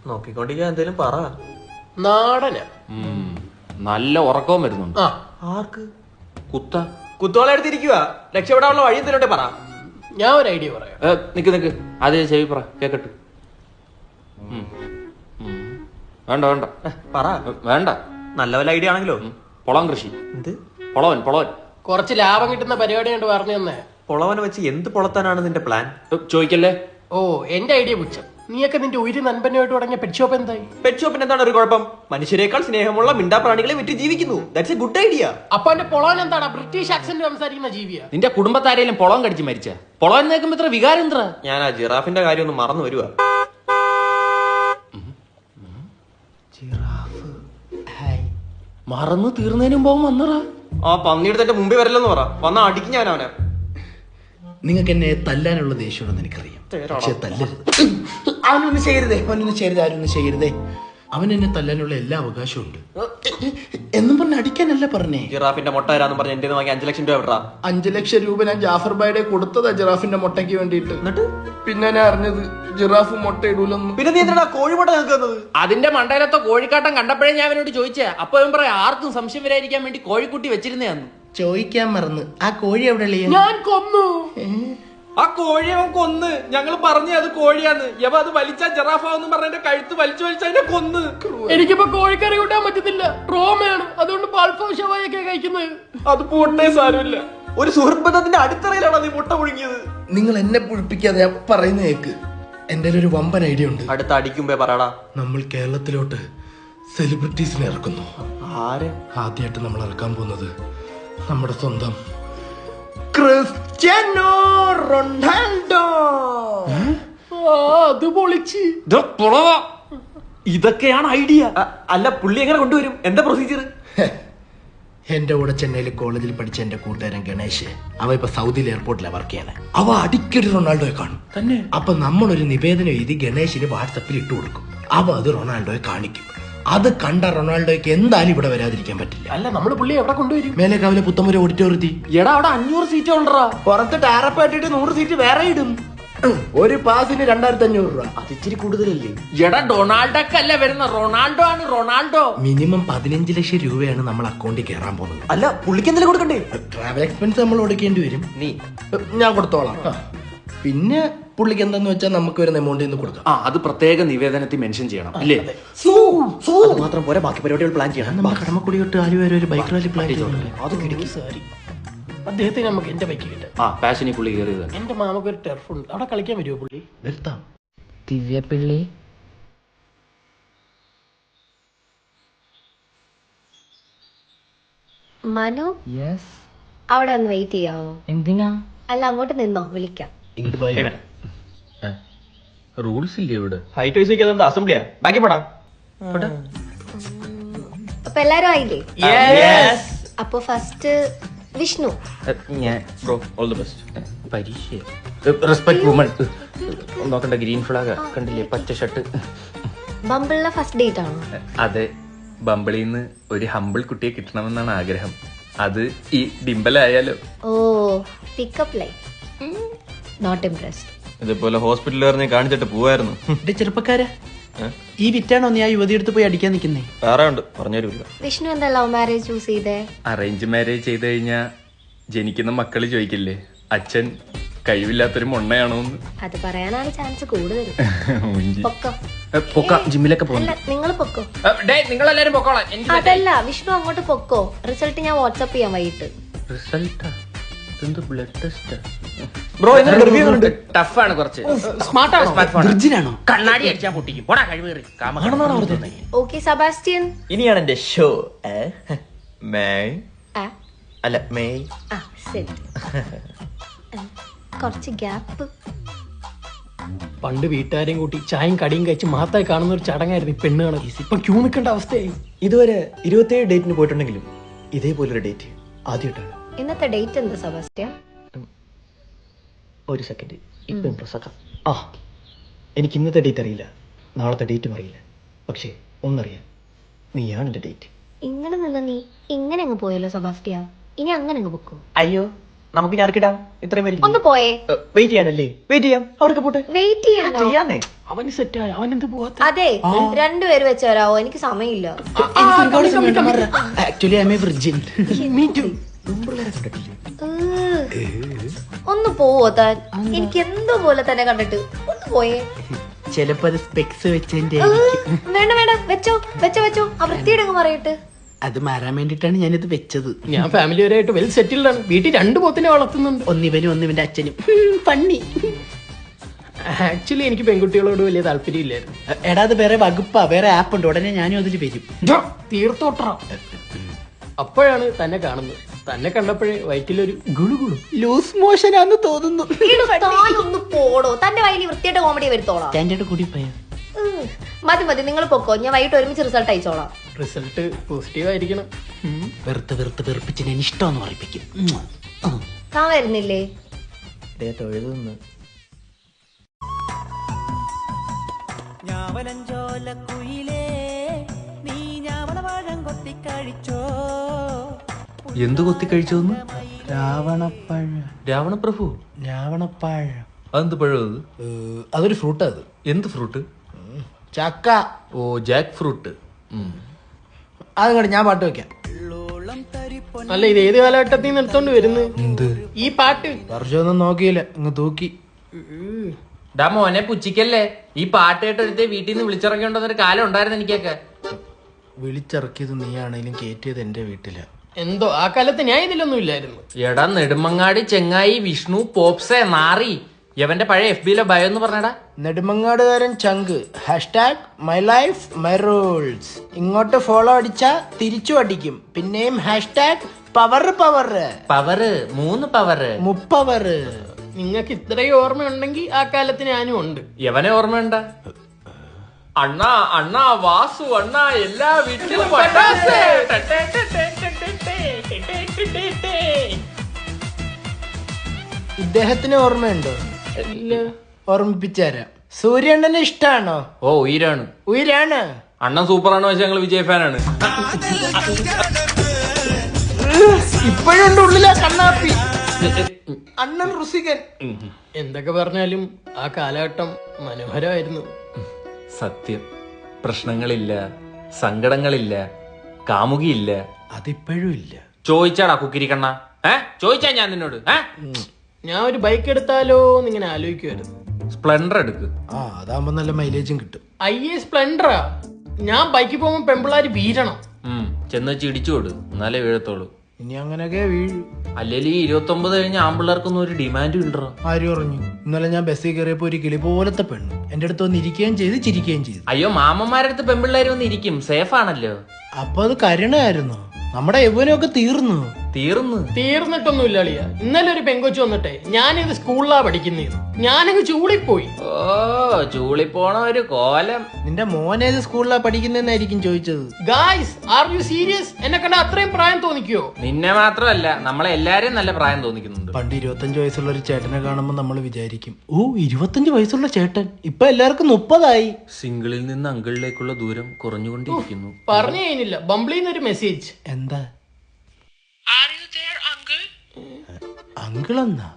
നോക്കിക്കൊണ്ടിരിക്കാൻ എന്തേലും പറ. നാടന നല്ല ഉറക്കവും വരുന്നുണ്ട്. ആർക്ക്? കുത്തോളെ എടുത്തിരിക്കുക. രക്ഷപ്പെടാനുള്ള വഴി എന്തിനോട്ടെ പറ. ഞാൻ ഒരു ഐഡിയ പറയാം. നിക്ക് അത് ചെവി പറ കേക്കട്ടെ. വേണ്ട വേണ്ട പറ. വേണ്ട. നല്ല വല്ല ഐഡിയ ആണെങ്കിലോ. പൊളവൻ കൃഷി. എന്ത് പൊളവൻ? കുറച്ച് ലാഭം കിട്ടുന്ന പരിപാടി കൊണ്ട് പറഞ്ഞു തന്നെ. പൊളവനെ വെച്ച് എന്ത് പൊളത്താനാണ് നിന്റെ പ്ലാൻ? ചോദിക്കല്ലേ. ഓ എന്റെ ഐഡിയ പുച്ഛം. നീയൊക്കെ നിന്റെ ഒരു നൻപനുമായിട്ട് തുടങ്ങിയ പെറ്റ് ഷോപ്പ് എന്തായി? പെറ്റ് ഷോപ്പിന് എന്താണ് ഒരു കുഴപ്പം? മനുഷ്യരെക്കാൾ സ്നേഹമുള്ള മിണ്ടാപ്രാണികളെ വിറ്റ് ജീവിക്കുന്നു. That's A good idea. അപ്പൊ എന്റെ പൊളവൻ എന്താണ്? ബ്രിട്ടീഷ് ആക്സന്റ് സംസാരിക്കുന്ന ജീവിയാ? നിന്റെ കുടുംബത്താരേലും പൊളവൻ കടിച്ച് മരിച്ച? പൊളവൻ നേക്കുമ്പോ ഇത്ര വികാരം എന്താ? ഞാൻ ആ ജിറാഫിന്റെ കാര്യം ഒന്ന് മറന്നു വരുവാ. മറന്നു തീർന്നതിന് മുമ്പ് വന്നറാ. ആ പന്നിയെടുത്ത് എന്റെ മുമ്പിൽ വരല്ലെന്ന് പറ. വന്ന അടിക്കും ഞാൻ അവനെ. നിങ്ങൾക്ക് എന്നെ തല്ലാനുള്ള ദേഷ്യമുണ്ടെന്ന് എനിക്കറിയാം, പക്ഷെ തല്ലരുത്. അവനൊന്നും ചെയ്യരുതേ, ആരൊന്നും ചെയ്യരുതേ. അവൻ എന്നെ തല്ലാനുള്ള എല്ലാ അവകാശവും ഉണ്ട് എന്നും പറഞ്ഞ് അടിക്കാനല്ല പറഞ്ഞേ. ജിറാഫിന്റെ മുട്ട തരാന്ന് പറഞ്ഞ എന്റെ വാങ്ങി 5 ലക്ഷം രൂപ വിടാ. 5 ലക്ഷം രൂപ ഞാൻ ജാഫർ ബായുടെ കൊടുത്തതാ ജിറാഫിന്റെ മുട്ടയ്ക്ക് വേണ്ടിയിട്ട്. എന്നിട്ട് പിന്നെ ഞാൻ അറിഞ്ഞത് ജിറാഫ് മുട്ട ഇടൂലെന്ന്. പിന്നെ നീ എന്തിനാ കോഴിമുട്ട നിൽക്കുന്നത്? അതിന്റെ മണ്ടയിലത്തെ കോഴിക്കാട്ടം കണ്ടപ്പോഴേ ഞാൻ അവനോട് ചോദിച്ചേ. അപ്പൊ അവൻ പറയാം ആർക്കും സംശയം വരാതിരിക്കാൻ വേണ്ടി കോഴിക്കുട്ടി വെച്ചിരുന്നേന്ന്. ചോദിക്കാൻ മറന്ന്. ആ കോഴി എവിടെ? ഞാൻ കൊന്നു. ആ കോഴി അവൻ കൊന്ന്. ഞങ്ങൾ പറഞ്ഞു അത് കോഴിയാന്ന്. യവ അത് വലിച്ചാ ജറാഫാവെന്ന് പറഞ്ഞ എന്റെ കഴുത്ത് വലിച്ചു അതിനെ കൊന്ന്. എനിക്കിപ്പോ കോഴിക്കറി കൂട്ടാൻ പറ്റത്തില്ല, ട്രോമയാണ്. അതുകൊണ്ട് പാൽഫോഷവായൊക്കെ കഴിക്കുന്നത്. അത് പോട്ടെ, സാരമില്ല. ഒരു സുഹൃത്ബന്ധത്തിന്റെ അടിത്തറയിലാണോ നീ മുട്ട പുഴുങ്ങിയത്? നിങ്ങൾ എന്നെ പുഴിപ്പിക്കാതെ ഞാൻ പറയുന്ന കേക്ക്. എന്റെ ഒരു വമ്പൻ ഐഡിയ ഉണ്ട്. അടുത്ത അടിക്കുമ്പോ പറയടാ. നമ്മൾ കേരളത്തിലോട്ട് സെലിബ്രിറ്റീസിനെ ഇറക്കുന്നു. ആര്? ആദ്യമായിട്ട് നമ്മൾ ഇറക്കാൻ പോകുന്നത് നമ്മുടെ സ്വന്തം ക്രിസ്ത്യാനോ റൊണാൾഡോ. അത് പൊളിച്ച്. ഇതൊക്കെയാണ് ഐഡിയ. അല്ല, പുള്ളി എങ്ങനെ കൊണ്ടുവരും? എന്താ പ്രൊസീജിയർ? എന്റെ കൂടെ ചെന്നൈയിൽ കോളേജിൽ പഠിച്ച എന്റെ കൂട്ടുകാരൻ ഗണേഷ്, അവ ഇപ്പൊ സൗദിയിൽ എയർപോർട്ടിലാണ് വർക്ക് ചെയ്യണേ. അവ അടിക്കടി റൊണാൾഡോയെ കാണും തന്നെ. അപ്പൊ നമ്മളൊരു നിവേദനം എഴുതി ഗണേഷിന് വാട്സപ്പിൽ ഇട്ടു കൊടുക്കും. അവ അത് റൊണാൾഡോയെ കാണിക്കും. അത് കണ്ട റൊണാൾഡോയ്ക്ക് എന്തായാലും ഇവിടെ വരാതിരിക്കാൻ പറ്റില്ല. അല്ല, നമ്മള് പുള്ളി എവിടെ കൊണ്ടുവരും? മേലേക്കാവിലെ പുത്തമ്പുര ഓഡിറ്റോറിയത്തിൽ. എടാ അവിടെ 500 സീറ്റ് ഉണ്ടോ? പുറത്ത് ടാറപ്പ് ഇട്ടിട്ട് 100 സീറ്റ് വേറെ ഇടും. ഒരു പാസിന് 2500 രൂപ. അത് ഇച്ചിരി കൂടുതലല്ലേ? എടാ ഡൊണാൾഡോക്കല്ല വരുന്ന, റൊണാൾഡോ ആണ്. റൊണാൾഡോ മിനിമം 15 ലക്ഷം രൂപയാണ് നമ്മൾ അക്കൗണ്ടിൽ കയറാൻ പോകുന്നത്. അല്ല, പുള്ളിക്ക് എന്തെങ്കിലും കൊടുക്കണ്ടേ? ട്രാവൽ എക്സ്പെൻസ് നമ്മൾ കൊടുക്കേണ്ടി വരും. നീ ഞാൻ കൊടുത്തോളാം. പിന്നെ പുള്ളിക്ക് എന്താന്ന് വെച്ചാൽ നമുക്ക് വരുന്ന എമൗണ്ടിൽ നിന്ന് കൊടുക്കാം. അത് പ്രത്യേക നിവേദനത്തിൽ മെൻഷൻ ചെയ്യണം അല്ലേ? അത് മാത്രം പോരാ, ബാക്കി പരിപാടികൾ പ്ലാൻ ചെയ്യണം. നമ്മൾ കടമക്കുടിയോട്ട് ആലുവരെ ഒരു ബൈക്ക് റാലി പ്ലാൻ ചെയ്തോളൂ. അത് കിടക്കി. സാരി അദ്ദേഹത്തിന് നമുക്ക് എന്റെ ബൈക്ക് കിട്ടാം. പാഷനി പുള്ളി കയറിയത്. എന്റെ മാമക്ക് ഒരു ടെർഫ് ഉണ്ട്, അവിടെ കളിക്കാൻ വരുമോ പുള്ളി? നിർത്താം. ദിവ്യപിള്ളി മനു, യെസ്. അവിടെ ഒന്ന് വെയിറ്റ് ചെയ്യാവോ? എന്തിനാ? അല്ല, അങ്ങോട്ട് നിന്നോ, വിളിക്കാം. റൂൾസ് ഇല്ലേ ഇവിടെ? ഹൈറ്റ് വൈസ് എന്താ അസംബ്ലിയാ? ബാക്കി പോടാ. അപ്പൊ എല്ലാരും ആയില്ലേ? അപ്പൊ ഫസ്റ്റ് വിഷ്ണു. Respect woman. നോക്കണ്ട, ഗ്രീൻ ഫ്ലാഗ് കണ്ടില്ലേ? പച്ച ഷർട്ട്. ബമ്പിളിലെ ഫസ്റ്റ് ഡേറ്റ് ആണോ? അതെ, ബമ്പിളിന്ന് ഒരു ഹമ്പിൾ കുട്ടിയെ കിട്ടണമെന്നാണ് ആഗ്രഹം. അത് ഈ ഡിംബലായാലോ? Oh, pickup line. Not impressed. ഇതുപോലെ ഹോസ്പിറ്റലിൽ കാണിച്ചിട്ട് പോവായിരുന്നു. ചെറുപ്പക്കാരാ, ഈ വിറ്റാണോ നീ ആ യുവതി എടുത്ത് പോയി അടിക്കാൻ നിൽക്കുന്നേ? വേറെ ഉണ്ട്, പറഞ്ഞു തരൂല്ല. വിഷ്ണു എന്താ ലവ് മാരേജ് ചൂസ് ചെയ്തേ? അറേഞ്ച് മാരേജ് ചെയ്ത് കഴിഞ്ഞാ ജനിക്കുന്ന മക്കള് ചോദിക്കില്ലേ അച്ഛൻ കഴിവില്ലാത്തൊരു മൊണ്ണയാണോന്ന്? അത് പറയാനാണ് ചാൻസ് കൂടുതൽ. പൊക്ക ജിമ്മിലൊക്കെ പോകുന്നു. അല്ല, നിങ്ങൾ പൊക്കോ. നിങ്ങളെല്ലാരും പൊക്കോളാം. അതല്ല, വിഷ്ണു അങ്ങോട്ട് പൊക്കോ. റിസൾട്ട് ഞാൻ വാട്സ്ആപ്പ് ചെയ്യാം വൈകിട്ട്. റിസൾട്ടാ? Blood test. ബ്രോ, ടഫാണ് കുറച്ച്. വിർജിനാണോ? കണ്ണാടി അടിച്ചാൽ പൊട്ടിക്കും. പോടാ കഴിവേറി. ഓക്കെ സെബാസ്റ്റ്യൻ, ഇനിയാണ് എന്റെ ഷോ. ആ അല്ല മെയ്. ആ ശരി. കുറച്ച് ഗ്യാപ്പ്. പണ്ട് വീട്ടുകാരെയും കൂട്ടി ചായയും കടിയും കഴിച്ച് മഹത്തായി കാണുന്ന ഒരു ചടങ്ങായിരുന്നു ഈ പെണ്ണ് കാണൽ. ഇപ്പൊ ക്യൂ നിൽക്കേണ്ട അവസ്ഥയായി. ഇതുവരെ 27 ഡേറ്റിന് പോയിട്ടുണ്ടെങ്കിലും ഇതേപോലൊരു ഡേറ്റ് ആദ്യമായിട്ടാണ്. ഇന്നത്തെ ഡേറ്റ് എന്താ സെബാസ്റ്റ്യൻ? ഒരു സെക്കൻഡ്, ഇപ്പൊ ഇംപ്രസ് ആക്കാം. എനിക്ക് ഇന്നത്തെ ഡേറ്റ് അറിയില്ല, നാളത്തെ ഡേറ്റും അറിയില്ല. പക്ഷേ ഒന്നറിയാം, നീയാണ് എന്റെ ഡേറ്റ്. ഇങ്ങനെ നിന്ന് നീ ഇങ്ങനെ അങ്ങ് പോയല്ലോ സെബാസ്റ്റ്യൻ. ഇനി അങ്ങനെ അങ്ങ് പൊക്കോ. അയ്യോ, നമുക്ക് ഞാൻ ഇറക്കിടാം. ഇത്രയും വരും. ഒന്ന് പോയേ. വെയിറ്റ് ചെയ്യാനല്ലേ? വെയിറ്റ് ചെയ്യാം. അവർക്ക് പോട്ടെ. വെയിറ്റ് ചെയ്യാനോ? ചെയ്യാന്നേ. അവന് സെറ്റായ അവൻ എന്ത് പോവാത്ത? അതെ, രണ്ടുപേര് വെച്ച് വരാവോ? എനിക്ക് സമയമില്ല. Actually I M A virgin. ഒന്ന് പോവോ താൻ? എനിക്ക് എന്തോ പോലെ തന്നെ കണ്ടിട്ട്. ഒന്ന് പോയേ. ചിലപ്പോ അത് സ്പെക്സ് വെച്ചെന്റെ വേണ്ട വേണ്ട, വെച്ചോ വെച്ചോ വെച്ചോ. ആ വൃത്തിയുടെ അങ്ങ് പറയട്ടെ. അത് മാറാൻ വേണ്ടിട്ടാണ് ഞാനിത് വെച്ചത്. ഞാൻ ഫാമിലിപരമായിട്ട് വെൽ സെറ്റിൽഡ് ആണ്. വീട്ടിൽ 2 പോത്തിനെ വളർത്തുന്നുണ്ട്. ഒന്നിവനും ഒന്നിവന്റെ അച്ഛനും. പണ്ണി. ആക്ച്വലി എനിക്ക് പെൺകുട്ടികളോട് വലിയ താല്പര്യമില്ലായിരുന്നു. എടാ അത് വേറെ വകുപ്പാ, വേറെ ആപ്പ് ഉണ്ട്. ഉടനെ ഞാനും അതിൽ വരും. തീർത്തോട്ടാ. അപ്പോഴാണ് തന്നെ കാണുന്നത്. തന്നെ കണ്ടപ്പോഴേ വയറ്റിലൊരു ഗുളുഗുളു. ലൂസ് മോഷനാന്ന് തോന്നുന്നു. താനൊന്ന് പോടോ. തന്റെ വയലിൽ വൃത്തിയായിട്ട് കോമഡി വരുത്തോളാം. സ്റ്റാൻഡേർഡ് കൂടി പോയാ മതി മതി, നിങ്ങൾ പൊക്കോ. ഞാൻ വൈകിട്ട് ഒരുമിച്ച് റിസൾട്ട് അയച്ചോളാം. റിസൾട്ട് പോസിറ്റീവ് ആയിരിക്കണം. വെറുപ്പിച്ച് ഞാൻ ഇഷ്ടമെന്ന് പറയിപ്പിക്കും. താൻ വരുന്നില്ലേ? തൊഴുതുന്ന് എന്ത് കൊത്തി കഴിച്ചോന്ന്? രാവണപ്പഴം. രാവണപ്രഭു? രാവണപ്പഴം അതെന്ത് പഴം അത്? അതൊരു ഫ്രൂട്ടാ. അത് എന്ത് ഫ്രൂട്ട്? ചക്ക. ഓ, ജാക്ക് ഫ്രൂട്ട്. അതുകൊണ്ട് ഞാൻ പാട്ട് വെക്കാം. അല്ല, ഇത് ഏത് കാലഘട്ടത്തിൽ നിന്ന് എടുത്തോണ്ട് വരുന്നത് ഈ പാട്ട്? വർഷമൊന്നും നോക്കിയില്ല, ഇങ്ങ് തൂക്കി. ഡാ മോനെ പുച്ചിക്കല്ലേ, ഈ പാട്ട് കേട്ടെടുത്ത് വീട്ടിൽ നിന്ന് വിളിച്ചിറങ്ങിയോണ്ടൊരു കാലം ഉണ്ടായിരുന്നു എനിക്കൊക്കെ. വിളിച്ചിറക്കിയത് നീയാണെങ്കിലും കയറ്റിയത് എന്റെ വീട്ടില. എന്തോ ആ കാലത്ത് ഞാൻ ഇതിലൊന്നും ഇല്ലായിരുന്നു. എടാ നെടുമങ്ങാടി ചെങ്ങായി വിഷ്ണു പോപ്സെ നാറി യവന്റെ പഴയ FB-യിലെ ബയോ എന്ന് പറഞ്ഞടാ. നെടുമങ്ങാടുകാരൻ ചങ്ക്. #, മൈ ലൈഫ് മൈ റൂൾസ്. ഇങ്ങോട്ട് ഫോളോ അടിച്ചാ തിരിച്ചു അടിക്കും. പിന്നെയും #, പവർ പവർ പവറ് 3 പവറ് മുപ്പവറ്. നിങ്ങൾക്ക് ഇത്രയും ഓർമ്മയുണ്ടെങ്കിൽ ആ കാലത്ത് ഞാനും ഉണ്ട്. യവനെ ഓർമ്മയുണ്ട? അണ്ണാ അണ്ണാ വാസു അണ്ണാ എല്ലാ വീട്ടിലും പട്ടാസ്. ഇദ്ദേഹത്തിന് ഓർമ്മയുണ്ടോ? ഇല്ല. ഓർമ്മിപ്പിച്ചുതരാം. സൂര്യണ്ണന് ഇഷ്ടാണോ? ഓ, ഉയരാണ്. ഉയരാണ്. അണ്ണൻ സൂപ്പറാണോ വെച്ചാൽ ഞങ്ങൾ വിജയ് ഫാനാണ്. ഇപ്പോഴുണ്ട് ഉള്ളിലെ കണ്ണാപ്പി. അണ്ണൻ ഋഷികൻ. എന്തൊക്കെ പറഞ്ഞാലും ആ കാലഘട്ടം മനോഹരമായിരുന്നു. സത്യം. പ്രശ്നങ്ങളില്ല, സങ്കടങ്ങളില്ല, കാമുകിയില്ല. അതിപ്പോഴും ഇല്ല. ചോദിച്ചാടാ കുക്കിരിക്കണ്ണ? ചോദിച്ചാ ഞാൻ നിന്നോട്. ഞാൻ ഒരു ബൈക്ക് എടുത്താലോ എന്നിങ്ങനെ ആലോചിക്കുമായിരുന്നു. സ്പ്ലെൻഡർ എടുക്ക്. അതാകുമ്പോ നല്ല മൈലേജും കിട്ടും. സ്പ്ലെൻഡറാ. ഞാൻ ബൈക്കിൽ പോകുമ്പോ പെമ്പിള്ളാര് വീഴണം. ചെന്ന് വെച്ച് ഇടിച്ചു കൊടു, എന്നാലേ വീഴത്തോളൂ. ഇനി അങ്ങനെയൊക്കെ വീഴു. അല്ലെങ്കിൽ 29 കഴിഞ്ഞ ആമ്പിള്ളേർക്കൊന്നും ഒരു ഡിമാൻഡ് ഉണ്ടോ? ആര് പറഞ്ഞു? ഇന്നലെ ഞാൻ ബസ്സിൽ കയറിയപ്പോ ഒരു കിളി പോലത്തെ പെണ്ണ് എന്റെ അടുത്ത് വന്ന് ഇരിക്കുകയും ചെയ്ത് ചിരിക്കുകയും ചെയ്തു. അയ്യോ, മാമന്മാരുടെ അടുത്ത് പെമ്പിള്ളേര് വന്ന് ഇരിക്കും, സേഫ് ആണല്ലോ. അപ്പൊ അത് കരുണയായിരുന്നോ? നമ്മുടെ യൗവനമൊക്കെ തീർന്നു. തീർന്നിട്ടൊന്നുമില്ല അളിയ. ഇന്നലെ ഒരു പെങ്കൊച്ചു വന്നിട്ടെ, ഞാനിത് സ്കൂളിലാ പഠിക്കുന്നത്. ഞാനങ്ങ് ചൂളിപ്പോയി. ഓ, ചൂളി പോണ ഒരു കോലം. നിന്റെ മോനേത് സ്കൂളിലാ പഠിക്കുന്നതെന്നായിരിക്കും ചോദിച്ചത്. Guys, are you serious? എന്നെ കണ്ട അത്രയും പ്രായം തോന്നിക്കോ? നിന്നെ മാത്രമല്ല, നമ്മളെ എല്ലാരെയും നല്ല പ്രായം തോന്നിക്കുന്നുണ്ട്. പണ്ട് 25 വയസ്സുള്ള ഒരു ചേട്ടനെ കാണുമ്പോൾ നമ്മൾ വിചാരിക്കും, ഓ 25 വയസ്സുള്ള ചേട്ടൻ. ഇപ്പൊ എല്ലാവർക്കും 30 സിംഗിളിൽ നിന്ന് അങ്കിളിലേക്കുള്ള ദൂരം കുറഞ്ഞുകൊണ്ടിരിക്കുന്നു. പറഞ്ഞു കഴിഞ്ഞില്ല, ബംബ്ലിന്നൊരു മെസ്സേജ്. എന്താ? അങ്കിളെന്നാ?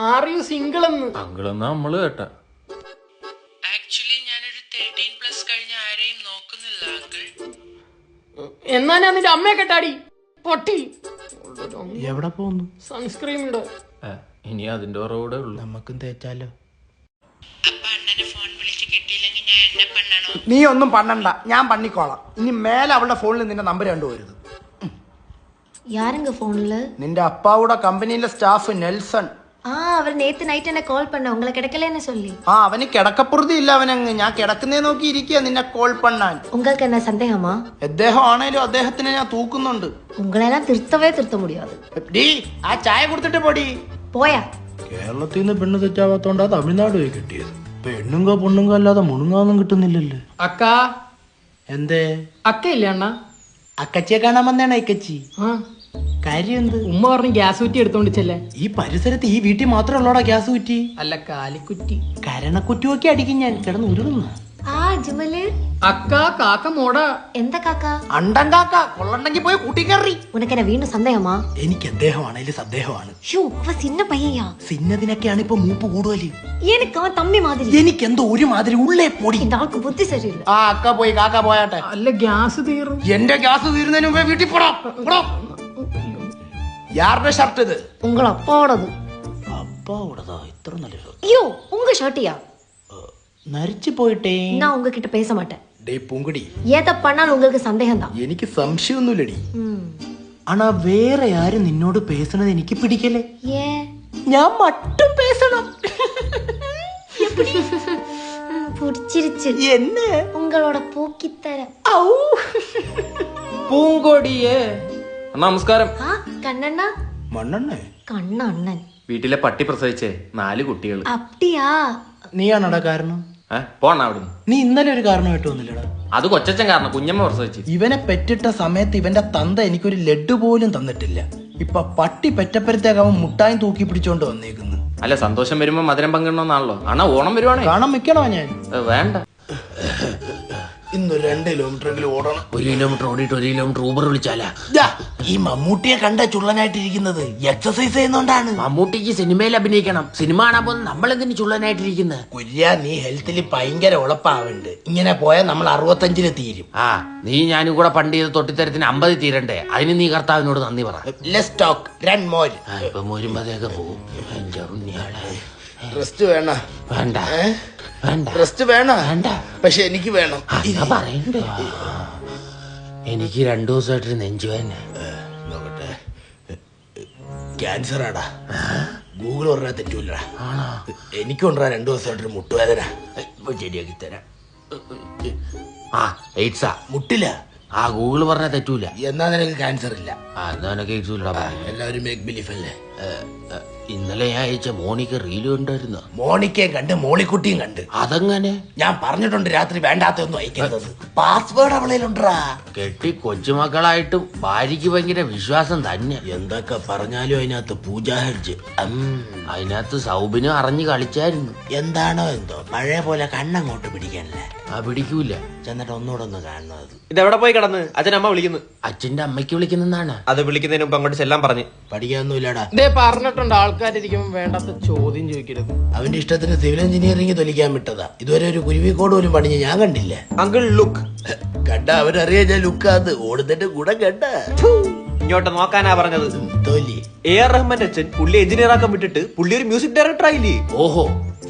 ആർ യു സിംഗിൾ എന്ന്. അങ്കിളെന്നാ നമ്മള് കേട്ടാ. എന്നാ ഞാൻ നിന്റെ അമ്മയെ കെട്ടാടി പൊട്ടി. എവിടെ പോന്നു? സൺസ്ക്രീൻ ഇട. ഇനി അതിന്റെ ഓറവിടെ ഉള്ളു. നമുക്കും തേച്ചാലോ? നീ ഒന്നും പണ്ണണ്ട, ഞാൻ പണിക്കോളാം. ഇനി മേലെ അവളുടെ ഫോണിൽ നിന്റെ നമ്പർ കണ്ടുപോരുത്. யாருங்க போன்ல? നിന്റെ അപ്പാവുടെ കമ്പനിയിലെ സ്റ്റാഫ് നെൽസൺ. அவர் நேத்து நைட் என்ன கால் பண்ண, உங்களை கிடைக்கலன்னு சொல்லி. അവന് കിടക്കപ്പുറതി ഇല്ല. അവനങ്ങ് ഞാൻ കിടക്കുന്നേ നോക്കി ഇരിക്കുക നിന്നെ കോൾ പണ്ണാൻ. உங்களுக்கு என்ன சந்தேகமா? അദ്ദേഹം ആണേലും അദ്ദേഹത്തിനെ ഞാൻ തൂക്കുന്നുണ്ട്. உங்களெல்லாம் திருத்த முடியாது. ഡീ, ആ ചായ കൊടുത്തിട്ട് പൊടി. പോയാ. കേരളത്തിൽ നിന്ന് പെണ്ണ് തെറ്റാവാത്തോണ്ടാ തമിഴ്നാട് പോയി കിട്ടിയത്. പെണ്ണുങ്ക പൊണ്ണുങ്ക അല്ലാതെ മുണുങ്ങാന്നും കിട്ടുന്നില്ലല്ലോ. അക്ക. എന്തേ? അക്ക ഇല്ല അണ്ണ? അക്കച്ചിയെ കാണാൻ വന്നേണ ഇക്കച്ചി. കാര്യം എന്ത്? ഉമ്മ പറഞ്ഞ് ഗ്യാസ് കുറ്റി എടുത്തോണ്ട് ചെല്ലേ. ഈ പരിസരത്ത് ഈ വീട്ടിൽ മാത്രമേ ഉള്ളോടാ ഗ്യാസ് കുറ്റി? അല്ല, കാലിക്കുറ്റി. കരണക്കുറ്റി ഒക്കെ അടിക്കും ഞാൻ കിടന്ന് ഉരുളുന്നു. അജ്മല് അക്ക കാക്ക മോട എന്താ കാക്ക അണ്ടൻ കാക്ക കൊള്ളണ്ടെങ്കിൽ പോയി കൂട്ടിക്കറി. ഉനക്കെന്നെ വീണ്ടും സന്ദേഹമാ? എനിക്ക് അദ്ദേഹമാണേലും സദ്ദേഹമാണ്. ഷോ അവ സിന്ന പയ്യാ. സിന്നതിനൊക്കെയാണ് ഇപ്പൊ മൂപ്പ് കൂടുതല്. എനിക്ക് അവൻ തമ്മി മാതിരി. എനിക്കെന്തോ ഒരു മാതിരി ഉള്ളേ പൊടി. എന്റെ ആൾക്ക് ബുദ്ധി ശരിയില്ല. ആ അക്ക പോയി കാക്ക പോയാട്ടെ. അല്ല ഗ്യാസ് തീർന്നു. എന്റെ ഗ്യാസ് തീരുന്നതിന് മുമ്പേ വീട്ടിൽ പോടാ. യാരുടെ ഷർട്ട് ഇത്? ഉങ്കള അപ്പാടത്. അപ്പാ ഉടതാ ഇത്ര നല്ല ഷർട്ട്. ஐயோ உங்க ஷர்ட்டியா? നരിച്ചു പോയിട്ടേ. நான் உங்ககிட்ட பேச மாட்டேன். ഡേ പൂങ്കുടി, ஏத பண்ணாலும் உங்களுக்கு சந்தேகம் தான். എനിക്ക് സംശയമൊന്നുമില്ലടി. ആണാ വേറെ ആരും നിന്നോട് പേസണത് എനിക്ക് പിടിക്കല്ലേ. ஏன்? ഞാൻ മട്ടും പേസണം. புடிச்சிருச்சு. என்ன உங்களோட போக்கித்தரம். പൂങ്കോടിയേ നമസ്കാരം. ആ കണ്ണണ്ണ. മണ്ണെണ്ണേ കണ്ണണ്ണൻ. വീട്ടിലെ പട്ടി പ്രസവിച്ചേ 4 കുട്ടികൾ. അപ്പടിയാ? നീയാണോടാ കാരണം? പോണ അവിടുന്ന്. നീ ഇന്നലെ ഒരു കാരണമായിട്ട് വന്നില്ലടാ. അത് കൊച്ചച്ഛൻ കാരണം, കുഞ്ഞമ്മ പ്രസവിച്ചു. ഇവനെ പെറ്റിട്ട സമയത്ത് ഇവന്റെ തന്ത എനിക്കൊരു ലഡ്ഡു പോലും തന്നിട്ടില്ല. ഇപ്പൊ പട്ടി പെറ്റപ്പരത്തേക്ക് അവൻ മുട്ടായും തൂക്കി പിടിച്ചോണ്ട് വന്നേക്കുന്നു. അല്ല, സന്തോഷം വരുമ്പോ മധുരം പങ്കിടണമെന്നാണല്ലോ. ആണോ ഓണം വരുവാണേ കാണാൻ വെക്കണോ ഞാൻ? വേണ്ട. ഇന്ന് 2 കിലോമീറ്ററെങ്കിലും ഓടണം. 1 കിലോമീറ്റർ ഓടിയിട്ട് 1 കിലോമീറ്റർ ഊബർ വിളിച്ചാലാ? ഈ മമ്മൂട്ടിയെ കണ്ട ചുള്ളനായിട്ടിരിക്കുന്നത് എക്സസൈസ് ചെയ്യുന്നോണ്ടാണ്. മമ്മൂട്ടിക്ക് സിനിമയിൽ അഭിനയിക്കണം. സിനിമ കാണാൻ പോകുന്ന നമ്മളെന്തിനു ചുള്ളനായിട്ടിരിക്കുന്നത്? കുര്യ, നീ ഹെൽത്തിൽ ഭയങ്കര ഉളപ്പാവുണ്ട്. ഇങ്ങനെ പോയാൽ നമ്മൾ 65 തീരും. ആ, നീ ഞാനും കൂടെ പണ്ട് ചെയ്ത് തൊട്ടിത്തരത്തിന് 50 തീരണ്ടേ? അതിന് നീ കർത്താവിനോട് നന്ദി പറ. Let's talk, run more. ഇപ്പൊ മോരുമ്പതേക്ക് പോകും. എന്റെ ഉണ്ണിയാളെ. റെസ്റ്റ് വേണ? വേണ്ട വേണ്ട റെസ്റ്റ് വേണ? വേണ്ട. പക്ഷെ എനിക്ക് വേണം. പറയണ്ടേ? എനിക്ക് 2 ദിവസമായിട്ടൊരു നെഞ്ചുവേദന. നോക്കട്ടെ, ക്യാൻസർ ആടാ. ഗൂഗിൾ പറഞ്ഞാൽ തെറ്റൂല. എനിക്കുണ്ടാ 2 ദിവസമായിട്ടൊരു മുട്ടുവേദന. ശരിയാക്കി തരാം. ആ, എയ്ഡ്സാ. മുട്ടില്ല. ആ, ഗൂഗിൾ പറഞ്ഞാൽ തെറ്റൂല. എന്നാ നിനക്ക് ക്യാൻസർ ഇല്ല. ആ, എന്നാ നിനക്ക് എയ്ഡ്സ് ഇല്ലടാ. എല്ലാവരും മേക്ക് ബിലീഫ് അല്ലേ? ഇന്നലെ ഞാൻ അയച്ച മോണിക്ക് റീല് കണ്ടായിരുന്നു. മോണിക്കയും കണ്ട് മോളിക്കുട്ടിയും കണ്ട്. അതെങ്ങനെ? ഞാൻ പറഞ്ഞിട്ടുണ്ട് രാത്രി വേണ്ടാത്തൊന്നും അയക്കരുത്. പാസ്വേഡ് അവളേലുണ്ടാ. കെട്ടി കൊച്ചുമക്കളായിട്ടും ഭാര്യക്ക് ഭയങ്കര വിശ്വാസം തന്നെ. എന്തൊക്കെ പറഞ്ഞാലും അതിനകത്ത് പൂജാ ഹെഡ്ജ്. അതിനകത്ത് സൗബിനും അറിഞ്ഞു കളിച്ചായിരുന്നു. എന്താണോ എന്തോ പഴയ പോലെ കണ്ണങ്ങോട്ട് പിടിക്കണല്ലേ. ആ, പിടിക്കൂല. ചെന്നിട്ട് ഒന്നുകൂടെ ഒന്ന് കാണുന്നത്. ഇതെവിടെ പോയി കിടന്ന്? അച്ഛനമ്മ വിളിക്കുന്നു. അച്ഛന്റെ അമ്മയ്ക്ക് വിളിക്കുന്നതാണ്. അത് വിളിക്കുന്നതിന് മുമ്പ് അങ്ങോട്ട് ചെല്ലാൻ പറഞ്ഞു. പഠിക്കാനൊന്നുമില്ലടാ. ഇതേ പറഞ്ഞിട്ടുണ്ട്, ആൾക്കാരിക്കുമ്പോ വേണ്ടാത്ത ചോദ്യം ചോദിക്കരുത്. അവന്റെ ഇഷ്ടത്തിന് സിവിൽ എഞ്ചിനീയറിംഗ് തൊലിക്കാൻ വിട്ടതാ. ഇതുവരെ ഒരു കുരുവിക്കോട് പോലും പണിഞ്ഞ് ഞാൻ കണ്ടില്ല. അങ്കിൾ ലുക്ക് കണ്ട അവരറിയാ ഞാൻ ലുക്കാത്. ഓടുന്നിട്ട് കൂടെ കണ്ട ഇങ്ങോട്ട് നോക്കാനാ പറഞ്ഞത്. തൊലി. AR റഹ്മാന്റെ അച്ഛൻ പുള്ളി എഞ്ചിനീയർ ആക്കാൻ വിട്ടിട്ട് പുള്ളി ഒരു മ്യൂസിക് ഡയറക്ടർ ആയില്ലേ? ഓഹോ,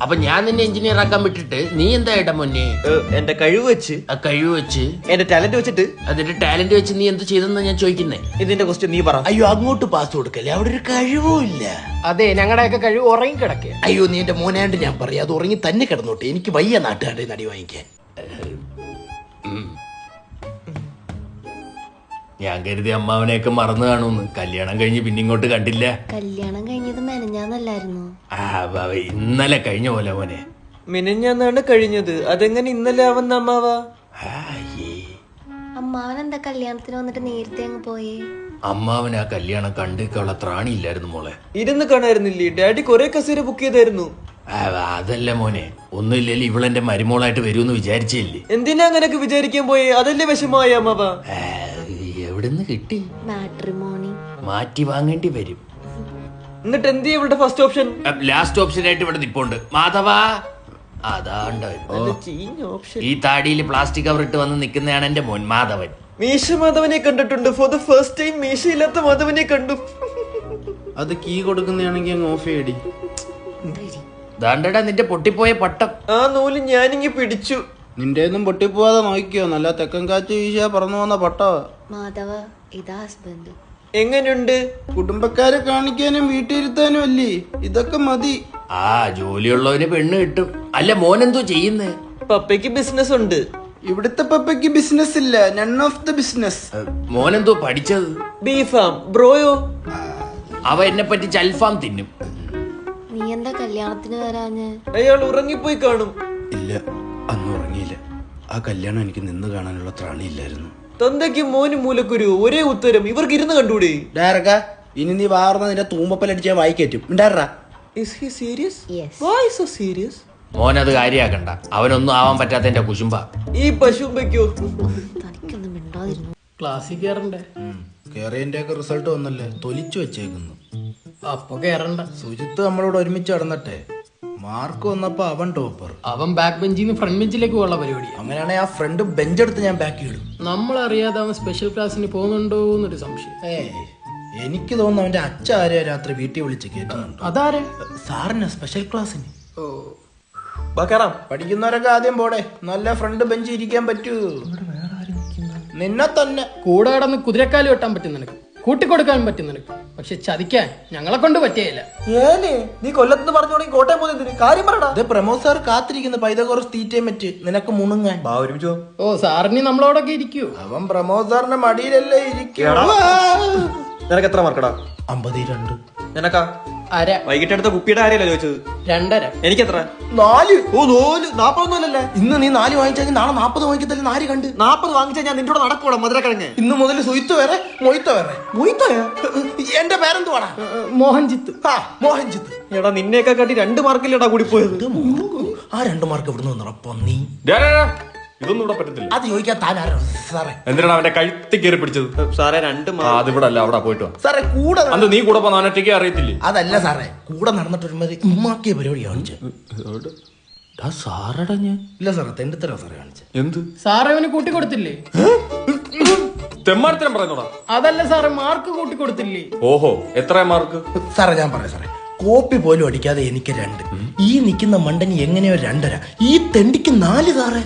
അപ്പൊ ഞാൻ നിന്നെ എഞ്ചിനീയർ ആക്കാൻ വിട്ടിട്ട് നീ എന്താ ഏട്ടാ മുന്നേ? എന്റെ കഴിവ് വെച്ച്, ആ കഴിവ് വെച്ച്, എന്റെ ടാലന്റ് വെച്ചിട്ട്. അതിന്റെ ടാലന്റ് വെച്ച് നീ എന്ത് ചെയ്തെന്ന് ഞാൻ ചോദിക്കുന്നേ. ഇതിന്റെ ക്വസ്റ്റ്യൻ നീ പറ. അയ്യോ, അങ്ങോട്ട് പാസ് കൊടുക്കല്ലേ, അവിടെ ഒരു കഴിവും ഇല്ല. അതെ, ഞങ്ങളുടെയൊക്കെ കഴിവ് ഉറങ്ങി കിടക്കുക. അയ്യോ, നീ എന്റെ മോനാണ്ട് ഞാൻ പറയാം. അത് ഉറങ്ങി തന്നെ കിടന്നോട്ടെ. എനിക്ക് വയ്യ നാട്ടുകാരുടെ നടി വാങ്ങിക്കാൻ. ഞാൻ കരുതി അമ്മാവനെയൊക്കെ മറന്നു കാണുമെന്ന്. കല്യാണം കഴിഞ്ഞ് പിന്നെ ഇങ്ങോട്ട് കണ്ടില്ല. കല്യാണം കഴിഞ്ഞത് മെനഞ്ഞാന്നല്ലായിരുന്നു? ഇന്നലെ കഴിഞ്ഞ പോലെ മോനെ. മിനിഞ്ഞാന്നാണ് കഴിഞ്ഞത്. അതെങ്ങനെ ഇന്നലെ ആവുന്ന അമ്മാവ? അമ്മാവൻ എന്താ കല്യാണത്തിന് വന്നിട്ട് നേരത്തെ അങ്ങ് പോയേ? അമ്മാവൻ ആ കല്യാണം കണ്ടിട്ടുള്ള ത്രാണിയില്ലായിരുന്നു മോളെ. ഇരുന്ന് കാണായിരുന്നില്ലേ? ഡാഡി കൊറേ കസേര ബുക്ക് ചെയ്തായിരുന്നു. അതല്ല മോനെ, ഒന്നുമില്ലല്ലോ ഇവളെന്റെ മരുമോളായിട്ട് വരുമെന്ന് വിചാരിച്ചില്ലേ. എന്തിനാ അങ്ങനെയൊക്കെ വിചാരിക്കാൻ പോയേ? അതല്ലേ വിഷമമായ അമ്മാവ? എവിടുന്ന് കിട്ടി? മാട്രിമോണി മാറ്റി വാങ്ങേണ്ടി വരും. എന്നിട്ട് എന്ത് ചെയ്യും ഇവളുടെ ഫസ്റ്റ് ഓപ്ഷൻ? ലാസ്റ്റ് ഓപ്ഷൻ ആയിട്ട് ഇവിടെ നിപ്പുണ്ട്. മാധവ, അതാണ്ട് ഈ താടിയിൽ പ്ലാസ്റ്റിക് കവർ ഇട്ട് വന്ന് നിൽക്കുന്നതാണ് എന്റെ മോൻ മാധവൻ. മീശ മാധവനെ കണ്ടിട്ടുണ്ട്. ഫോർ ദ ഫസ്റ്റ് ടൈം മീശയില്ലാത്ത മാധവനെ കണ്ടു. അത് കീ കൊടുക്കുന്നതാണെങ്കിൽ അങ്ങ് ഓഫ് ചെയ്യടി. ദാണ്ടടാ നിന്റെ പൊട്ടിപ്പോയ പട്ടം. ആ നൂല് ഞാനിങ്ങി പിടിച്ചു. നിന്റെ ഒന്നും പൊട്ടിപ്പോവാതെ നോക്കിയോ. നല്ല തെക്കൻ കാറ്റ് വീശിയാ പറന്നു വന്ന പട്ടോ. മാധവ, ഇതാ ഹസ്ബൻഡ്. എങ്ങനെയുണ്ട്? കുടുംബക്കാരെ കാണിക്കാനും വീട്ടിലിരുത്താനും അല്ലേ, ഇതൊക്കെ മതി. ആ, ജോലിയുള്ളവന് പെണ്ണ് കിട്ടും. അല്ല, മോനെന്തോ ചെയ്യുന്നേ? പപ്പയ്ക്ക് ബിസിനസ് ഉണ്ട്. ഇവിടുത്തെ പപ്പയ്ക്ക് ബിസിനസ് ഇല്ല. None of the business. മോനെന്തോ പഠിച്ചത്? ബീഫാം. ബ്രോയോ? അവ എന്നെ പറ്റി ചൽഫാം തിന്നും. നീ എന്താ കല്യാണത്തിന് വരാഞ്ഞ്? അയാൾ ഉറങ്ങിപ്പോയി കാണും. ഇല്ല, അന്ന് ഉറങ്ങിയില്ല. ആ കല്യാണം എനിക്ക് നിന്ന് കാണാനുള്ള ത്രാണിയില്ലായിരുന്നു. തന്തയ്ക്ക് മോന് മൂലക്കുരു ഒരേ ഉത്തരം. ഇവർക്ക് ഇരുന്ന് കണ്ടൂടെ? ഡയറക്ക, ഇനി നീ വാർന്ന നിന്റെ തൂമ്പപ്പലടിച്ചാൽ വായിക്കേറ്റും. ഉണ്ടാറാ. Is he serious? Yes. Why so serious? മോനത് കാര്യാക്കണ്ട, അവനൊന്നും ആവാൻ പറ്റാത്തതിന്റെ കുശുമ്പ. ഈ പശു വെക്കോ? തനിക്കൊന്നും മിണ്ടാതിരുന്നു. ക്ലാസ്സിൽ കയറണ്ടേ? കേറിയന്റെ ഒക്കെ റിസൾട്ട് വന്നല്ലേ, തൊലിച്ചു വെച്ചേക്കുന്നു. അപ്പൊ കയറണ്ട. സുജിത്ത് നമ്മളോട് ഒരുമിച്ച് നടന്നട്ടെ, മാർക്ക് വന്നപ്പോ അവൻ ടോപ്പർ. അവൻ ബാക്ക് ബെഞ്ചിൽ നിന്ന് ഫ്രണ്ട് ബെഞ്ചിലേക്ക് പോകാനുള്ള പരിപാടിയാണ്. അങ്ങനെയാണെങ്കിൽ ആ ഫ്രണ്ട് ബെഞ്ചെടുത്ത് ഞാൻ ബാക്കി ഇടും. നമ്മളറിയാതെ അവൻ സ്പെഷ്യൽ ക്ലാസ്സിന് പോകുന്നുണ്ടോ എന്നൊരു സംശയം. എനിക്ക് തോന്നുന്നു അവന്റെ അച്ഛ ആരെയോ രാത്രി വീട്ടിൽ വിളിച്ച് കേൾക്കുന്നുണ്ട്. അതാരെ? സാറിന് സ്പെഷ്യൽ ക്ലാസ്സിന്. ഓ, പഠിക്കുന്നവരൊക്കെ ആദ്യം പോടെ, നല്ല ഫ്രണ്ട് ബെഞ്ച് ഇരിക്കാൻ പറ്റൂ. നിന്നെ തന്നെ കൂടെ കിടന്ന് കുതിരക്കാല് വെട്ടാൻ പറ്റും നിനക്ക്, കൂട്ടിക്കൊടുക്കാൻ പറ്റും നിനക്ക്, പക്ഷെ ചതിക്കാൻ ഞങ്ങളെ കൊണ്ട് പറ്റിയല്ല. നീ കൊല്ലത്ത് പറഞ്ഞു കോട്ടയം പോകുന്നതിന് കാര്യം പറടാ. ഇത് പ്രമോദ് സാർ കാത്തിരിക്കുന്ന പൈതകോറസ് തീറ്റയും വെച്ച് നിനക്ക് മുണുങ്ങാൻ. ഓ, സാറിന് നമ്മളോടൊക്കെ ഇരിക്കൂ. അവൻ പ്രമോദ് സാറിന്റെ മടിയിലല്ലേ ഇരിക്കും. നിനക്ക് എത്ര മാർക്കടാ? 52. നിനക്കാ? അര. വൈകിട്ട് എടുത്ത കുപ്പിയുടെ കാര്യമല്ല ചോദിച്ചത്. 2.5. എനിക്കെത്ര? 4. ഓ 4 40 ഇന്ന് നീ 4 വാങ്ങിച്ചാൽ നാളെ 40 വാങ്ങിക്കത്തല്ലേ. 4 കണ്ട് 40 വാങ്ങിച്ചാൽ ഞാൻ നിന്നോട് നടക്കൂടാ മധുരക്കിഴങ്ങ്. ഇന്ന് മുതൽ സുയിത്ത് വേറെ മൊയ്ത്ത വേറെ. എന്റെ പേരെന്തുവാടാ? മോഹൻജിത്ത്. മോഹൻജിത്ത്. എടാ നിന്നെയൊക്കെ കാട്ടി 2 മാർക്കില്ലടാ കൂടി പോയത്. ആ 2 മാർക്ക് ഇവിടുന്ന് വന്നപ്പോ നീ ഇതൊന്നും ഇവിടെ പറ്റത്തില്ല. അത് ചോദിക്കാൻ താനാരോ സാറേ? എന്തിനാണ് അവന്റെ കഴുത്തി കയറി പിടിച്ചത്? സാറേ 2 അതിവിടെ അല്ല, അവിടെ പോയിട്ട് വാ. സാറേ കൂടെ അത് നീ കൂടെ പോന്ന അവനൊറ്റയ്ക്ക് അറിയത്തില്ലേ? അതല്ല സാറേ, കൂടെ നടന്നിട്ട് ഒരുമാതിരി ഉമ്മാക്കിയ പരിപാടി കാണിച്ചു. സാറടാ ഞാൻ. ഇല്ല സാറേ, തെണ്ടിത്തരോ സാറേ കാണിച്ചത്. എന്ത് സാറ് അവന് കൂട്ടിക്കൊടുത്തില്ലേ? തെമ്മാർത്തരം പറയുന്നോടാ? അതല്ല സാറ്, മാർക്ക് കൂട്ടിക്കൊടുത്തില്ലേ? ഓഹോ, എത്ര മാർക്ക്? സാറേ ഞാൻ പറയാം സാറേ, കോപ്പി പോലും അടിക്കാതെ എനിക്ക് 2. ഈ നിൽക്കുന്ന മണ്ടന് എങ്ങനെയോ 2.5, ഈ തെണ്ടിക്ക് 4 സാറേ.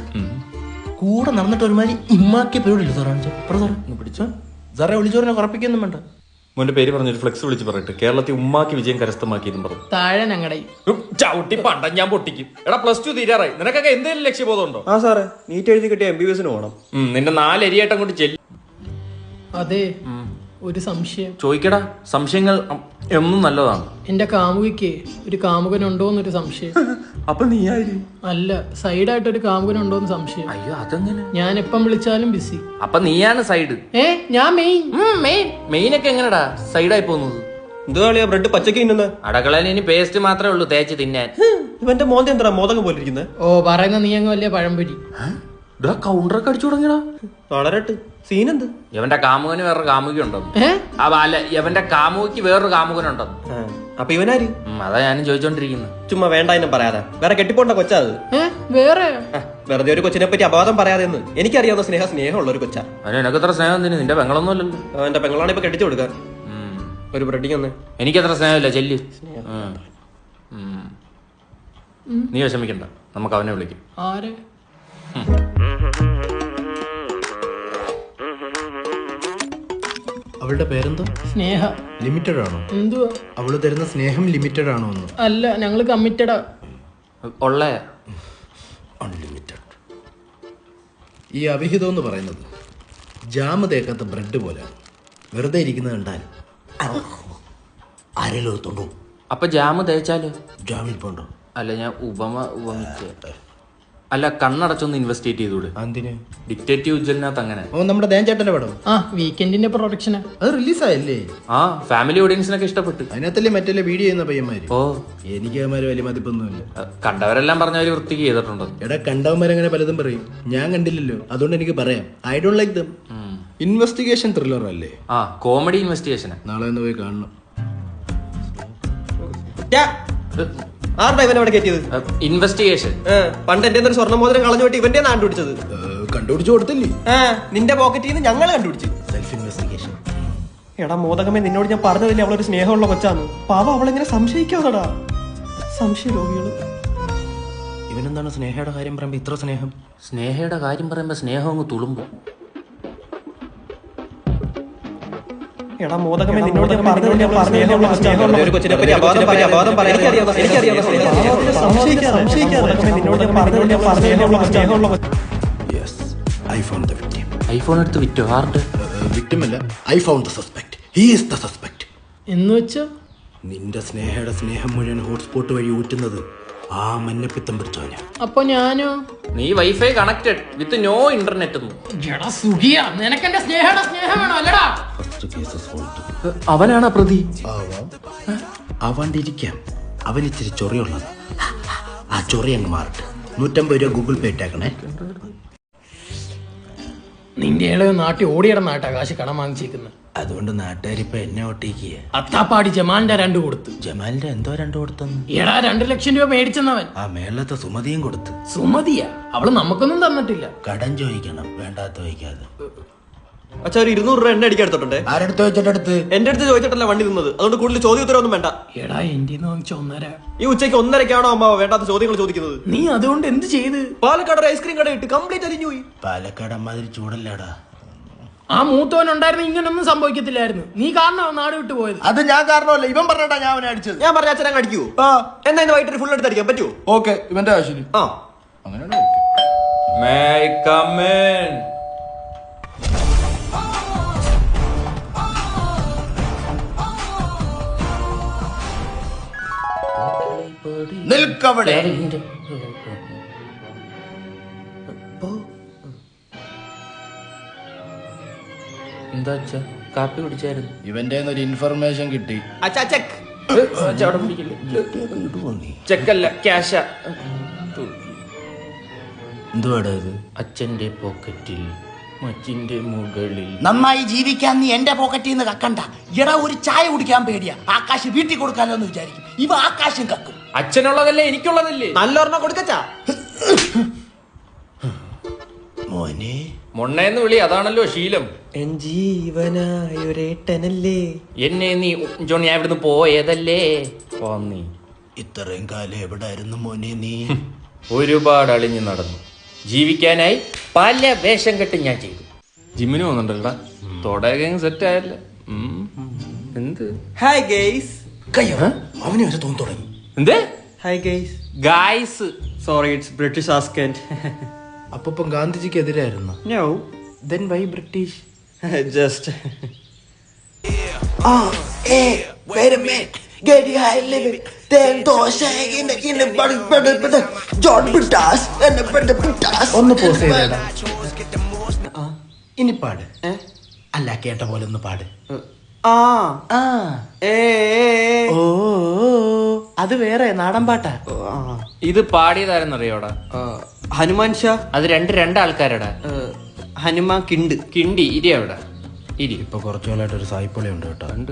കൂടെ നടന്നിട്ട് ഒരുമാതിരി ഇമ്മാക്കിയ പരിപാടിയില്ല സാറേ കാണിച്ചത്. പിടിച്ചോ സാറേ, വിളിച്ചോറിനെ കുറപ്പിക്കൊന്നും വേണ്ട. മോന്റെ പേര് പറഞ്ഞൊരു ഫ്ലെക്സ് വിളിച്ച് പറയട്ടെ, കേരളത്തിൽ ഉമ്മാക്കി വിജയം കരസ്ഥമാക്കിയെന്നും പറഞ്ഞു. താഴെ ഞങ്ങളുടെ ചവിട്ടി പണ്ട ഞാൻ പൊട്ടിക്കും. എടാ +2 തീരാറായി, നിനക്കൊക്കെ എന്തെങ്കിലും ലക്ഷ്യബോധം ഉണ്ടോ? ആ സാറേ, നീറ്റ് എഴുതി കിട്ടിയ MBBS പോകണം. നിന്റെ 4 അരിയായിട്ട് അങ്ങോട്ട് ചെല്ലി. അതെ, ഒരു സംശയം. ചോദിക്കടാ, സംശയങ്ങൾ എന്നും നല്ലതാണ്. എന്റെ കാമുകിക്ക് ഒരു കാമുകനുണ്ടോ എന്നൊരു സംശയം. അപ്പൊ നീ ആര്? അല്ല, സൈഡായിട്ട് ഒരു കാമുകനുണ്ടോ എന്ന് സംശയം. അയ്യോ, അതെങ്ങനെ? ഞാൻ എപ്പം വിളിച്ചാലും ബിസി. അപ്പൊ നീയാണ് സൈഡ്? ഞാൻ മെയിൻ. മെയിനൊക്കെ എങ്ങനെടാ സൈഡായി പോകുന്നത്? എന്തുവാളിയാ ബ്രെഡ് പച്ചക്ക് തിന്നുന്ന? അടക്കളയിൽ ഇനി പേസ്റ്റ് മാത്രമേ ഉള്ളൂ തേച്ച് തിന്നാൻ. ഇവന്റെ മോന്ത എന്താ മോദകം പോലെ ഇരിക്കുന്നത്? ഓ, പറയുന്ന നീ അങ്ങ് വലിയ പഴംപൊരി. കൗണ്ടറൊക്കെ അടിച്ചു തുടങ്ങിയടാ. വളരട്ട് സീനെന്ത്? ഇവന്റെ കാമുകന് വേറൊരു കാമുകി ഉണ്ടെന്ന്. അല്ല, ഇവന്റെ കാമുകിക്ക് വേറൊരു കാമുകനുണ്ടെന്ന്. അപ്പൊ ഇവനാര്? അതാ ഞാനും ചോദിച്ചോണ്ടിരിക്കുന്നത്. ചുമ്മാ വേണ്ട എന്നും പറയാതെ വേറെ കെട്ടിപ്പോണ്ട കൊച്ചാ അത്. വേറെ വെറുതെ ഒരു കൊച്ചിനെ പറ്റി അപവാദം പറയാതെ എന്ന് എനിക്കറിയാവുന്ന സ്നേഹമുള്ള ഒരു കൊച്ചാ. അതിന് എനക്കത്ര സ്നേഹം എന്തിനു? നിന്റെ പെങ്ങളൊന്നും അല്ലല്ലോ. എന്റെ പെങ്ങളാണ് ഇപ്പൊ കെട്ടിച്ചു കൊടുക്കാൻ. ഒരു ബ്രെഡിങ് ഒന്ന്. എനിക്കത്ര സ്നേഹമില്ല, ചെല്ലി. നീ വിഷമിക്കണ്ട, നമുക്ക് അവനെ വിളിക്കും. ആരെ? അവളുടെ പേരെന്തോ? സ്നേഹ. ലിമിറ്റഡ് ആണോ? എന്തുവാ അവള് തരുന്ന സ്നേഹം ലിമിറ്റഡ് ആണോ എന്ന്? അല്ല, ഞങ്ങള് കമ്മിറ്റഡാ. ഉള്ള അൺലിമിറ്റഡ്. ഈ അവിഹിതം എന്ന് പറയുന്നത് ജാമ് തേക്കാത്ത ബ്രെഡ് പോലെ വെറുതെ ഇരിക്കുന്നത് കണ്ടാൽ ആരെങ്കിലും എടുത്തോണ്ടോ? അപ്പൊ ജാമ് തേച്ചാലോ? ജാമിൽ പോണ്ടോ? അല്ല, ഞാൻ ഉപമിച്ച. അല്ല, കണ്ണടച്ചൊന്ന് ഇൻവെസ്റ്റിഗേറ്റ് ചെയ്തൂടെ? എന്തിന്? ഡിക്റ്റേറ്റീവ് ഉജ്ജലിനകത്ത് അങ്ങനെ. ഓ, നമ്മുടെ ദേൻചേട്ടന്റെ പടം. വീക്കെൻഡിന്റെ പ്രൊഡക്ഷനാ. അത് റിലീസായല്ലേ? ഫാമിലി ഓഡിയൻസിനൊക്കെ ഇഷ്ടപ്പെട്ടു. അതിനകത്തല്ലേ മറ്റേ വീഡിയോ ചെയ്യുന്ന പയ്യന്മാര്. ഓ, എനിക്ക് അവന്മാര് വലിയ മതിപ്പൊന്നുമില്ല. കണ്ടവരെല്ലാം പറഞ്ഞവര് വൃത്തിക്ക് ചെയ്തിട്ടുണ്ടോ? എടാ, കണ്ടവന്മാരങ്ങനെ പലതും പറയും, ഞാൻ കണ്ടില്ലല്ലോ, അതുകൊണ്ട് എനിക്ക് പറയാം. I don't like them. Investigation thriller അല്ലേ? Comedy investigation. നാളെ ഒന്ന് പോയി കാണണം. ആരുടെ ഇവൻ അവിടെ കയറ്റിയത്? ഇൻവെസ്റ്റിഗേഷൻ. പണ്ട് എന്റെ ഒരു സ്വർണ്ണ മോതിരം കളഞ്ഞു പോയിട്ട് ഇവന്റെ കണ്ടുപിടിച്ചത്. കണ്ടുപിടിച്ചു കൊടുത്തില്ലേ? നിന്റെ പോക്കറ്റിൽ നിന്ന് ഞങ്ങൾ കണ്ടുപിടിച്ചു. Self investigation. എടാ മോദകമേ, നിന്നോട് ഞാൻ പറഞ്ഞതില്ലേ അവളൊരു സ്നേഹമുള്ള കൊച്ചാന്ന്. പാവ അവളെങ്ങനെ സംശയിക്കാതെടാ. സംശയ രോഗികള്. ഇവനെന്താണ് സ്നേഹയുടെ കാര്യം പറയുമ്പോ ഇത്ര സ്നേഹം? സ്നേഹയുടെ കാര്യം പറയുമ്പോ സ്നേഹം അങ്ങ് തുളുമ്പും. എടാ മോദകമേ, നിന്നോട് ഞാൻ പറഞ്ഞതില്ലേ സ്നേഹമുള്ള ഒരു കൊച്ചിനെ പറ്റി അപവാദം പറയാൻ എനിക്കറിയാവുന്ന ഐഫോൺ എടുത്ത് വിറ്റോ? ആരുടെ? വിക്ടിം അല്ല, I found the suspect. He is the suspect. എന്ന് വെച്ചോ? നിന്റെ സ്നേഹയുടെ സ്നേഹം മുഴുവൻ ഹോട്ട്സ്പോട്ട് വഴി ഊറ്റുന്നത് ആ മഞ്ഞപ്പിത്തം പിടിച്ചവനാ. അപ്പൊ ഞാനോ? നീ wifi connected with no internet. നിനക്കെന്റെ സ്നേഹയുടെ സ്നേഹം വേണോ? അല്ലടാ. അവനാണ് പ്രതി. ആവാണ്ടിരിക്കാം, അവൻ ഇച്ചിരി ചൊറിയുള്ളത്. ആ ചൊറി അങ്ങ് മാറട്ടെ. 150 രൂപ ഗൂഗിൾ പേ ഇട്ടേക്കണേ. നിന്റെ ഇളവ് നാട്ടിൽ ഓടിയിടന്നാട്ടാ കാശ് കടം വാങ്ങിച്ചേക്കുന്നത്. അതുകൊണ്ട് നാട്ടുകാരിപ്പോ എന്നെ ഒട്ടിക്കുക. അത്താപ്പാടി ജമാലിന്റെ 2 കൊടുത്തു. ജമാലിന്റെ എന്തോ 2 കൊടുത്തെന്ന്? എടാ 2 ലക്ഷം രൂപ മേടിച്ചെന്നവൻ. ആ മേളത്തെ സുമതിയും കൊടുത്ത്. സുമതിയാ? അവള് നമുക്കൊന്നും തന്നിട്ടില്ല. കടം ചോദിക്കണം, വേണ്ടാത്ത ചോദിക്കാതെ. അച്ഛാ ഒരു 200 രൂപ എണ്ണ അടിക്കാൻ എടുത്തോട്ടെ. ആരെടുത്ത് ചോദിച്ചിട്ടെടുത്ത്? എന്റെ അടുത്ത് ചോദിച്ചിട്ടല്ല വണ്ടി നിന്നത്, അതുകൊണ്ട് കൂടുതൽ ചോദ്യം ഉത്തരവൊന്നും വേണ്ട. എടാ എന്റെ വാങ്ങിച്ച 1.5. ഈ ഉച്ചയ്ക്ക് 1:30 അമ്മ വേണ്ടാത്ത ചോദ്യങ്ങൾ ചോദിക്കുന്നത്? നീ അതുകൊണ്ട് എന്ത് ചെയ്ത്? പാലക്കാട് ഒരു ഐസ്ക്രീം കട ഇട്ട് കംപ്ലീറ്റ് അരിഞ്ഞു പോയി. പാലക്കാട് അമ്മാതിരി ചൂടല്ലേടാ. ആ മൂത്തവൻ ഉണ്ടായിരുന്നു ഇങ്ങനൊന്നും സംഭവിക്കത്തില്ലായിരുന്നു. നീ കാരണം നാട് വിട്ടു പോയത്. അത് ഞാൻ കാരണമല്ല, ഇവൻ പറഞ്ഞാ ഞാൻ അവനെ അടിച്ചത്. ഞാൻ പറഞ്ഞ അച്ഛനെ അടിക്കൂ. എന്നാ ഇന്ന് വൈകിട്ട് ഫുൾ എടുത്ത് അടിക്കാൻ പറ്റുമോ? ഓക്കെ, ഇവന്റെ ആവശ്യം. ആ അങ്ങനെയാണ്. May I come in? നിൽക്കവിടെ. എന്താ അച്ഛാ, കാപ്പി കുടിച്ചായിരുന്നു? ഇവന്റെ ഒരു ഇൻഫർമേഷൻ കിട്ടി. അച്ഛാ ചെക്ക്. ചെക്കല്ല, ക്യാഷാ. എന്തുവാടാ ഇത്? അച്ഛന്റെ പോക്കറ്റിൽ മച്ചിന്റെ മുകളിൽ. നന്നായി ജീവിക്കാൻ നീ എന്റെ പോക്കറ്റിൽ നിന്ന് കക്കണ്ട. എടാ ഒരു ചായ കുടിക്കാൻ പേടിയാ. ആകാശ് വീട്ടിൽ കൊടുക്കാലോ എന്ന് വിചാരിക്കും. ഇവ ആകാശം കക്കും. അച്ഛനുള്ളതല്ലേ എനിക്കുള്ളതല്ലേ? നല്ലൊരെണ്ണം കൊടുക്കച്ചാ. മോനെ മൊണ്ണേന്ന് വിളി, അതാണല്ലോ ശീലം. എൻ ജീവനായൊരേട്ടനല്ലേ. എന്നെ നീ ജോൺ, ഞാൻ ഇവിടുന്ന് പോയതല്ലേ. നീ ഇത്രയും കാലം എവിടായിരുന്നു മോനെ നീ? ഒരുപാട് അളിഞ്ഞു നടന്നു. ജീവിക്കാനായി പല വേഷം കെട്ട് ഞാൻ ചെയ്തു. ജിമ്മിന് പോകുന്നുണ്ടല്ലോടാ. തുടങ്ങി സെറ്റ് ആയല്ലേ. എന്ത് ഹായ് ഗെയ്സ്. കയ്യോ അവനെ വരെ തോന്നി തുടങ്ങി. എന്തേ hi guys. Guys? Sorry, it's British ആസ്കന്റ്. അപ്പം ഗാന്ധിജിക്ക് എതിരായിരുന്നു. No, then why British? Just ഒന്ന് പോസ് ചെയ്തേടാ. ഇനി പാട്. അല്ല, കേട്ട പോലെ ഒന്ന് പാട്. ആ ആ ഓ അത് വേറെ നാടൻ പാട്ടാ. ഇത് പാടിയതാരെന്നറിയോടാ? ഹനുമാൻ ഷാ. അത് രണ്ട് ആൾക്കാരടാ. ഹനുമാൻ കിണ്ട്. കിണ്ടി ഇരി അവിടെ ഇരി. ഇപ്പൊ കുറച്ചുകാലായിട്ട് ഒരു സായിപ്പൊളി ഉണ്ട് കേട്ടോ. കണ്ടു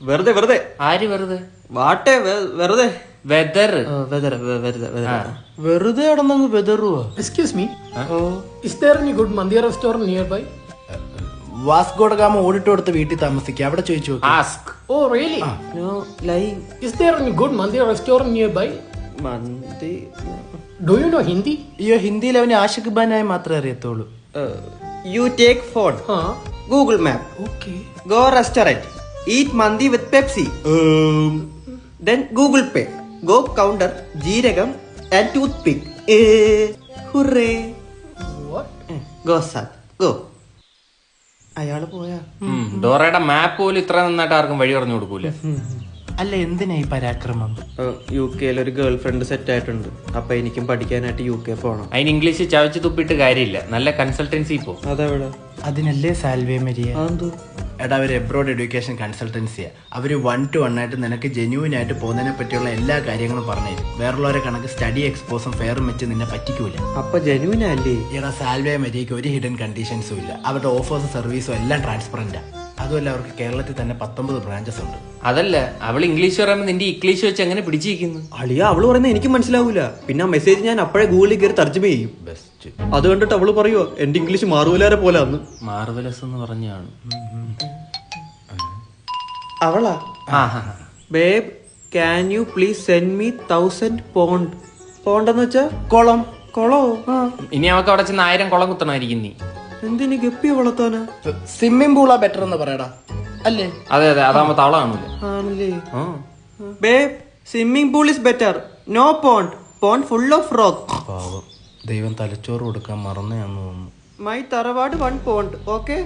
വെറുതെ വെറുതെ. ആര് വെറുതെ? വാട്ടെ വെറുതെ. വെതർ വെറുതെ കിടന്നങ്ങ് വെതറുവാ. Excuse me. Is there any good Mandir restaurant nearby? Vasco da Gama ഓടിട്ട് കൊടുത്ത് വീട്ടിൽ താമസിക്കുക. അവിടെ ചോദിച്ചു നോക്ക്. Ask. Oh really? No lying. Is there any good Mandir restaurant nearby? Mandi. Do you know Hindi? അയ്യോ, ഹിന്ദിയിൽ അവന് ആഷിഖ് ഖാനായി മാത്രമേ അറിയത്തുള്ളൂ. You take phone. Google Map. Okay. Go restaurant. Eat mandi with Pepsi. Then Google Pay. Go counter. Jeeragam and toothpick. Hooray. What? Go son. Go. അയാള് പോയാ? ഡോറയുടെ മാപ്പ് പോലും ഇത്ര നന്നായിട്ട് ആർക്കും വഴി പറഞ്ഞു കൊടുക്കൂല. അല്ല, എന്തിനാ ഈ പരാക്രമം? UK ഒരു ഗേൾ ഫ്രണ്ട് സെറ്റ് ആയിട്ടുണ്ട്. അപ്പൊ എനിക്കും പഠിക്കാനായിട്ട് UK പോണം. അതിന് ഇംഗ്ലീഷ് ചവച്ച് തുപ്പിട്ട് കാര്യമില്ല. നല്ല കൺസൾട്ടൻസി പോ. അതെവിടെ? അതിനല്ലേ സാൽവേ മരിയ. അതെന്തോ? എടാ, അവർ എബ്രോഡ് എഡ്യൂക്കേഷൻ കൺസൾട്ടൻസിയാ. അവര് 1-to-1 ആയിട്ട് നിനക്ക് ജെന്യൂൻ ആയിട്ട് പോകുന്നതിനെ പറ്റിയുള്ള എല്ലാ കാര്യങ്ങളും പറഞ്ഞുതരും. വേറുള്ളവരെ കണക്ക് സ്റ്റഡി എക്സ്പോസും ഫെയറും വെച്ച് നിന്നെ പറ്റിക്കൂല. അപ്പൊ ജനുവിനല്ലേ? എടാ, സാൽവേ മരിയക്ക് ഒരു ഹിഡൻ കണ്ടീഷൻസും ഇല്ല. അവരുടെ ഓഫേഴ്സും സർവീസും എല്ലാം ട്രാൻസ്പെറന്റാ. അതുമല്ല, അവർക്ക് കേരളത്തിൽ തന്നെ 19 ബ്രാഞ്ചസ് ഉണ്ട്. അതല്ല, അവൾ ഇംഗ്ലീഷ് പറയുമ്പോൾ നിന്റെ ഇംഗ്ലീഷ് വെച്ച് എങ്ങനെ പിടിച്ചിരിക്കുന്നു? അളിയ, അവള് പറയുന്നത് എനിക്ക് മനസ്സിലാവൂല. പിന്നെ ആ മെസ്സേജ് ഞാൻ അപ്പോഴേ ഗൂഗിളിൽ കയറി തർജ്ജമ ചെയ്യും. ബെസ്റ്റ്. അത് കണ്ടിട്ട് അവള് പറയുവോ എന്റെ ഇംഗ്ലീഷ് മാറുവലാരെ പോലെ അന്ന്. മാർവലസ് എന്ന് പറഞ്ഞാണ് അവളാ. Babe, can you please send me 1000 pound. Pound എന്ന് വെച്ചാ കുളം. കുളോ? ഇനി അവക്ക് അവിടെ ചെന്ന് 1000 കുളം കുത്തണമായിരിക്കും നീ. എന്തിനു ഗപ്പിയെ വളർത്താനാ? സ്വിമ്മിംഗ് പൂളാ ബെറ്റർ എന്ന് പറയടാ. അല്ലേ? അതെ അതാകുമ്പോ തവള കാണൂല. ആണല്ലേ? Babe, swimming pool is better. No pond. Pond full of rock. പാവം, ദൈവം തലച്ചോറ് കൊടുക്കാൻ മറന്നയാന്ന് തോന്നുന്നു. മൈ തറവാട് 1 pound. ഓക്കെ.